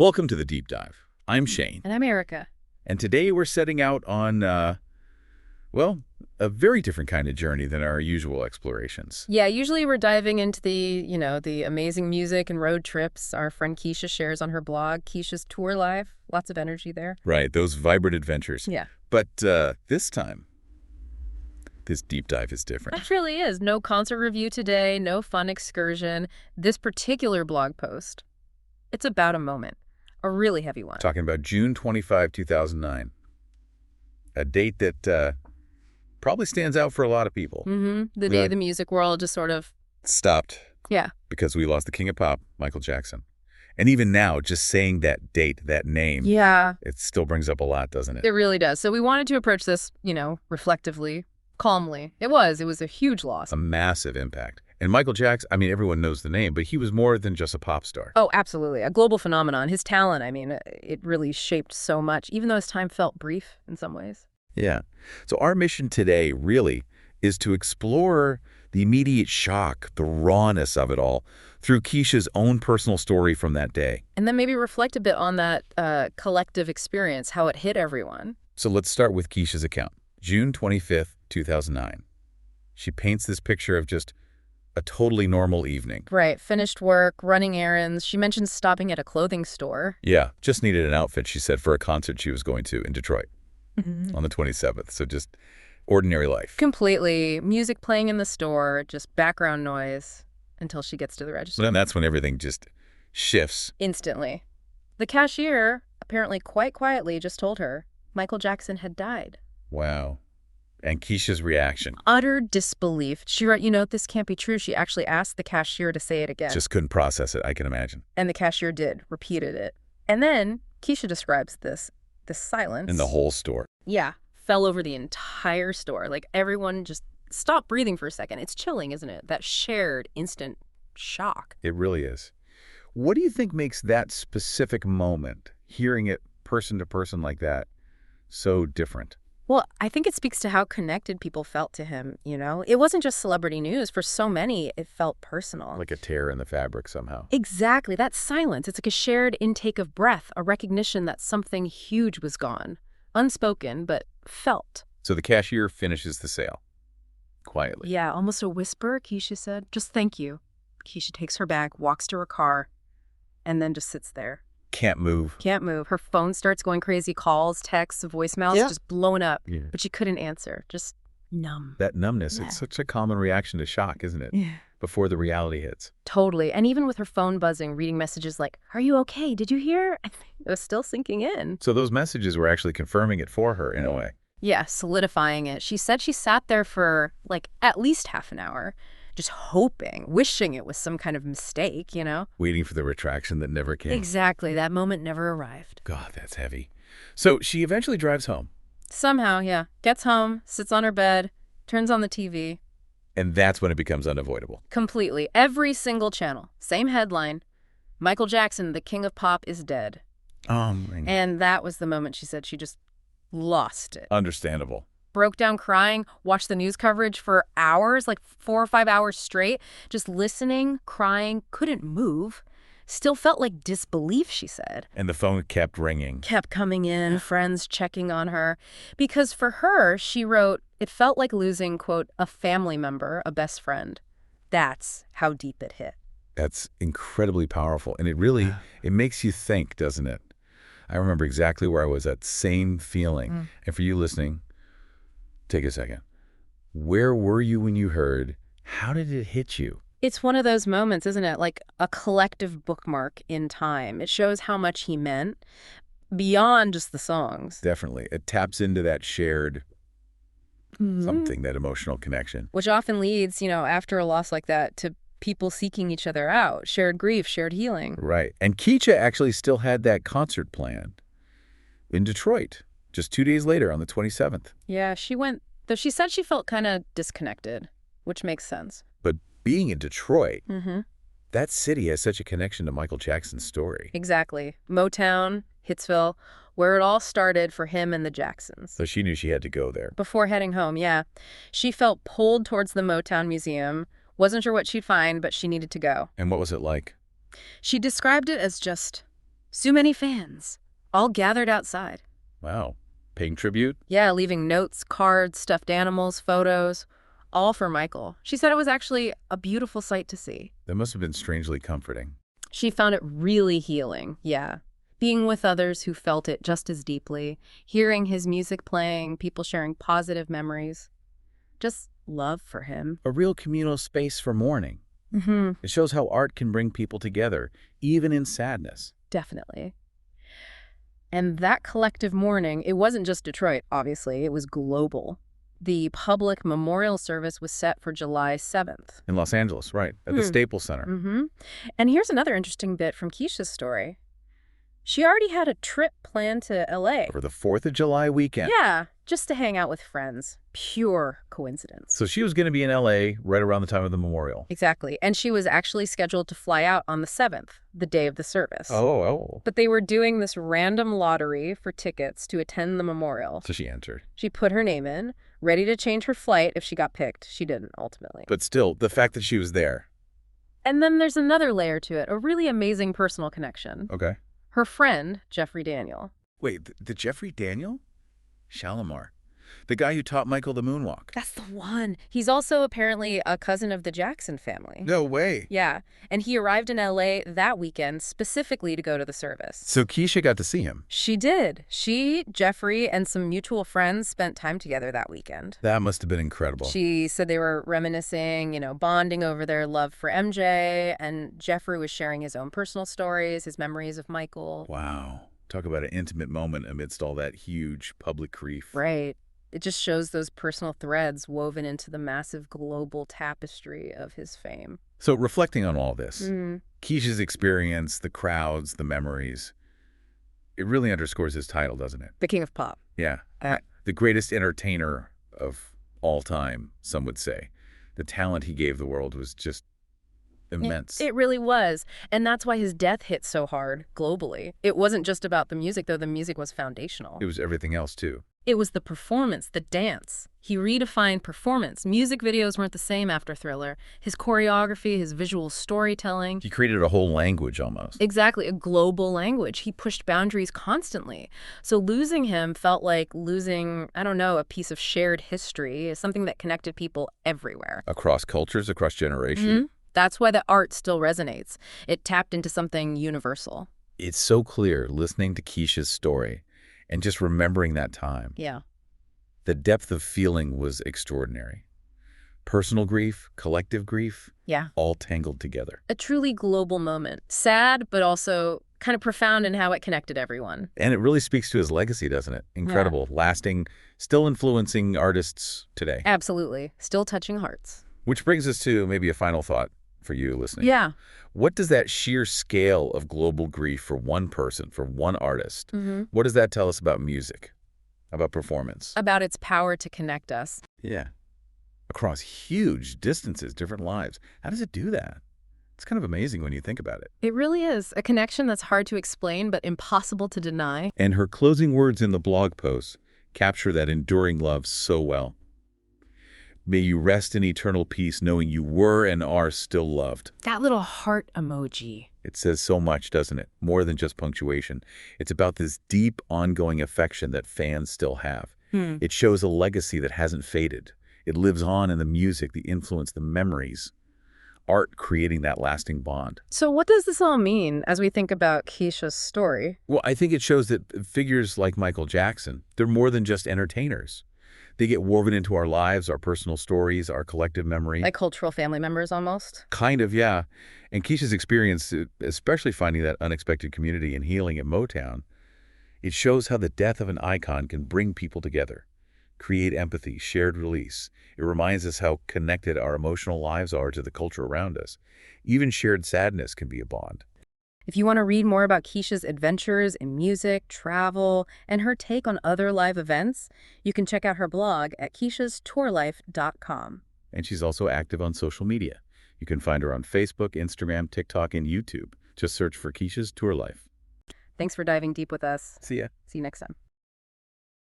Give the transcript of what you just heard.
Welcome to the Deep Dive. I'm Shane. And I'm Erica. And today we're setting out on, well, a very different kind of journey than our usual explorations. Yeah, usually we're diving into the amazing music and road trips our friend Kecia shares on her blog, Kecia's Tour Life. Lots of energy there. Right, those vibrant adventures. Yeah. But this time, this deep dive is different. It really is. No concert review today, no fun excursion. This particular blog post, it's about a moment. A really heavy one. Talking about June 25, 2009. A date that probably stands out for a lot of people. The day the music world just sort of stopped. Yeah. Because we lost the king of pop, Michael Jackson. And even now, just saying that date, that name, yeah, it still brings up a lot, doesn't it? It really does. So we wanted to approach this, reflectively, calmly. It was a huge loss. A massive impact. And Michael Jackson, I mean, everyone knows the name, but he was more than just a pop star. Oh, absolutely. A global phenomenon. His talent, it really shaped so much, even though his time felt brief in some ways. Yeah. So our mission today really is to explore the immediate shock, the rawness of it all, through Kecia's own personal story from that day. And then maybe reflect a bit on that collective experience, how it hit everyone. So let's start with Kecia's account. June 25th, 2009. She paints this picture of just a totally normal evening. Right. Finished work, running errands. She mentioned stopping at a clothing store. Yeah. Just needed an outfit, she said, for a concert she was going to in Detroit on the 27th. So just ordinary life. Completely. Music playing in the store, just background noise until she gets to the register. And that's when everything just shifts. Instantly. The cashier, apparently quite quietly, just told her Michael Jackson had died. Wow. And Kecia's reaction? Utter disbelief. She wrote, this can't be true. She actually asked the cashier to say it again. Just couldn't process it, I can imagine. And the cashier did, repeated it. And then Kecia describes this silence. In the whole store. Yeah. Fell over the entire store. Like everyone just stopped breathing for a second. It's chilling, isn't it? That shared instant shock. It really is. What do you think makes that specific moment, hearing it person to person like that, so different? Well, I think it speaks to how connected people felt to him, It wasn't just celebrity news. For so many, it felt personal. Like a tear in the fabric somehow. Exactly. That silence. It's like a shared intake of breath, a recognition that something huge was gone. Unspoken, but felt. So the cashier finishes the sale. Quietly. Yeah, almost a whisper, Kecia said. Just thank you. Kecia takes her bag, walks to her car, and then just sits there. Can't move. Can't move. Her phone starts going crazy. Calls, texts, voicemails, just blowing up. Yeah. But she couldn't answer. Just numb. That numbness, it's such a common reaction to shock, isn't it? Yeah. Before the reality hits. Totally. And even with her phone buzzing, reading messages like, "Are you okay? Did you hear?" I think it was still sinking in. So those messages were actually confirming it for her in a way. Yeah, solidifying it. She said she sat there for at least half an hour, just hoping, wishing it was some kind of mistake, Waiting for the retraction that never came. Exactly. That moment never arrived. God, that's heavy. So she eventually drives home. Somehow, yeah. Gets home, sits on her bed, turns on the TV. And that's when it becomes unavoidable. Completely. Every single channel. Same headline. Michael Jackson, the king of pop, is dead. And that was the moment she said she just lost it. Understandable. Broke down crying, watched the news coverage for hours, 4 or 5 hours straight, just listening, crying, couldn't move. Still felt like disbelief, she said. And the phone kept ringing. Kept coming in, friends checking on her. Because for her, she wrote, it felt like losing, quote, a family member, a best friend. That's how deep it hit. That's incredibly powerful. And it makes you think, doesn't it? I remember exactly where I was, that same feeling. And for you listening, take a second. Where were you when you heard? How did it hit you? It's one of those moments, isn't it? Like a collective bookmark in time. It shows how much he meant beyond just the songs. Definitely. It taps into that shared something, that emotional connection. Which often leads, after a loss like that, to people seeking each other out. Shared grief, shared healing. Right. And Kecia actually still had that concert planned in Detroit just 2 days later on the 27th. Yeah, she went, though she said she felt kind of disconnected, which makes sense. But being in Detroit, that city has such a connection to Michael Jackson's story. Exactly. Motown, Hitsville, where it all started for him and the Jacksons. So she knew she had to go there. Before heading home, yeah. She felt pulled towards the Motown Museum, wasn't sure what she'd find, but she needed to go. And what was it like? She described it as just So many fans, all gathered outside. Wow. Paying tribute? Yeah, leaving notes, cards, stuffed animals, photos, all for Michael. She said it was actually a beautiful sight to see. That must have been strangely comforting. She found it really healing, yeah. Being with others who felt it just as deeply, hearing his music playing, people sharing positive memories. Just love for him. A real communal space for mourning. Mm-hmm. It shows how art can bring people together, even in sadness. Definitely. And that collective mourning, it wasn't just Detroit, obviously. It was global. The public memorial service was set for July 7th. In Los Angeles, right, at the Staples Center. Mm-hmm. And here's another interesting bit from Kecia's story. She already had a trip planned to L.A. For the 4th of July weekend. Yeah, just to hang out with friends. Pure coincidence. So she was going to be in L.A. right around the time of the memorial. Exactly. And she was actually scheduled to fly out on the 7th, the day of the service. Oh. But they were doing this random lottery for tickets to attend the memorial. So she entered. She put her name in, ready to change her flight if she got picked. She didn't, ultimately. But still, the fact that she was there. And then there's another layer to it, a really amazing personal connection. Okay. Her friend, Jeffrey Daniel. Wait, the Jeffrey Daniel? Shalimar. The guy who taught Michael the moonwalk. That's the one. He's also apparently a cousin of the Jackson family. No way. Yeah, and he arrived in L.A. that weekend specifically to go to the service. So Kecia got to see him. She did. She, Jeffrey, and some mutual friends spent time together that weekend. That must have been incredible. She said they were reminiscing, bonding over their love for MJ, and Jeffrey was sharing his own personal stories, his memories of Michael. Wow. Talk about an intimate moment amidst all that huge public grief. Right. It just shows those personal threads woven into the massive global tapestry of his fame. So reflecting on all this, Kecia's experience, the crowds, the memories, it really underscores his title, doesn't it? The King of Pop. Yeah. The greatest entertainer of all time, some would say. The talent he gave the world was just immense. It really was. And that's why his death hit so hard globally. It wasn't just about the music, though the music was foundational. It was everything else, too. It was the performance, the dance. He redefined performance. Music videos weren't the same after Thriller. His choreography, his visual storytelling. He created a whole language almost. Exactly, a global language. He pushed boundaries constantly. So losing him felt like losing, a piece of shared history, something that connected people everywhere. Across cultures, across generations. That's why the art still resonates. It tapped into something universal. It's so clear listening to Kecia's story and just remembering that time. Yeah. The depth of feeling was extraordinary. Personal grief, collective grief, Yeah. all tangled together. A truly global moment. Sad, but also kind of profound in how it connected everyone. And it really speaks to his legacy, doesn't it? Incredible, lasting, still influencing artists today. Absolutely. Still touching hearts. Which brings us to maybe a final thought for you listening. Yeah. What does that sheer scale of global grief for one person, for one artist, what does that tell us about music, about performance? About its power to connect us. Yeah. Across huge distances, different lives. How does it do that? It's kind of amazing when you think about it. It really is. A connection that's hard to explain, but impossible to deny. And her closing words in the blog post capture that enduring love so well. May you rest in eternal peace knowing you were and are still loved. That little heart emoji. It says so much, doesn't it? More than just punctuation. It's about this deep, ongoing affection that fans still have. It shows a legacy that hasn't faded. It lives on in the music, the influence, the memories. Art creating that lasting bond. So what does this all mean as we think about Kecia's story? Well, I think it shows that figures like Michael Jackson, they're more than just entertainers. They get woven into our lives, our personal stories, our collective memory. Like cultural family members almost? Kind of, yeah. And Kecia's experience, especially finding that unexpected community and healing at Motown, it shows how the death of an icon can bring people together, create empathy, shared release. It reminds us how connected our emotional lives are to the culture around us. Even shared sadness can be a bond. If you want to read more about Kecia's adventures in music, travel, and her take on other live events, you can check out her blog at keciastourlife.com. And she's also active on social media. You can find her on Facebook, Instagram, TikTok, and YouTube. Just search for Kecia's Tour Life. Thanks for diving deep with us. See ya. See you next time.